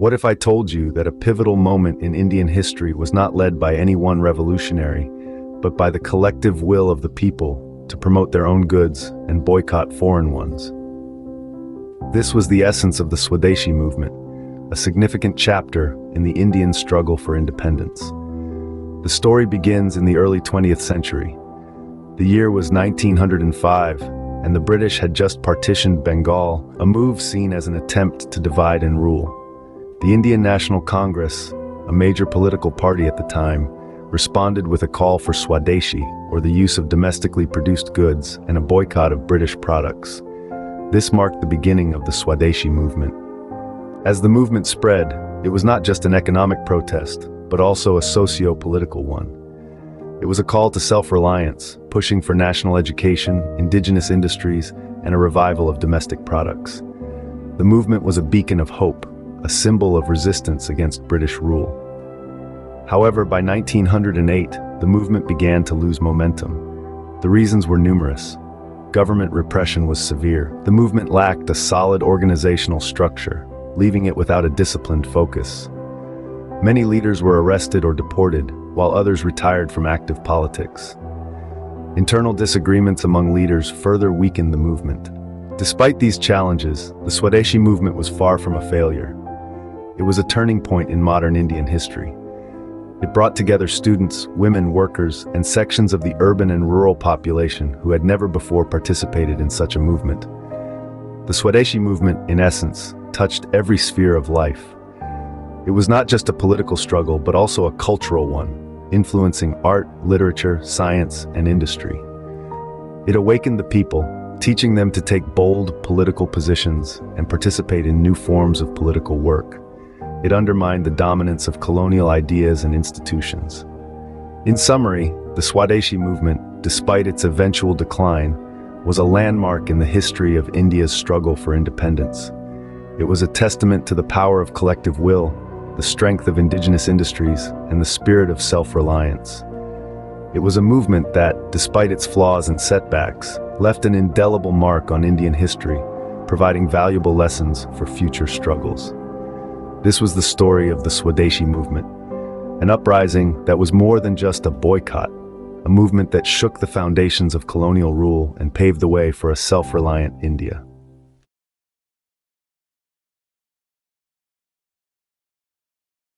What if I told you that a pivotal moment in Indian history was not led by any one revolutionary, but by the collective will of the people to promote their own goods and boycott foreign ones? This was the essence of the Swadeshi movement, a significant chapter in the Indian struggle for independence. The story begins in the early 20th century. The year was 1905, and the British had just partitioned Bengal, a move seen as an attempt to divide and rule. The Indian National Congress, a major political party at the time, responded with a call for Swadeshi, or the use of domestically produced goods, and a boycott of British products. This marked the beginning of the Swadeshi movement. As the movement spread, it was not just an economic protest, but also a socio-political one. It was a call to self-reliance, pushing for national education, indigenous industries, and a revival of domestic products. The movement was a beacon of hope, a symbol of resistance against British rule. However, by 1908, the movement began to lose momentum. The reasons were numerous. Government repression was severe. The movement lacked a solid organizational structure, leaving it without a disciplined focus. Many leaders were arrested or deported, while others retired from active politics. Internal disagreements among leaders further weakened the movement. Despite these challenges, the Swadeshi movement was far from a failure. It was a turning point in modern Indian history. It brought together students, women, workers, and sections of the urban and rural population who had never before participated in such a movement. The Swadeshi movement, in essence, touched every sphere of life. It was not just a political struggle, but also a cultural one, influencing art, literature, science, and industry. It awakened the people, teaching them to take bold political positions and participate in new forms of political work. It undermined the dominance of colonial ideas and institutions. In summary, the Swadeshi movement, despite its eventual decline, was a landmark in the history of India's struggle for independence. It was a testament to the power of collective will, the strength of indigenous industries, and the spirit of self-reliance. It was a movement that, despite its flaws and setbacks, left an indelible mark on Indian history, providing valuable lessons for future struggles. This was the story of the Swadeshi movement, an uprising that was more than just a boycott, a movement that shook the foundations of colonial rule and paved the way for a self-reliant India.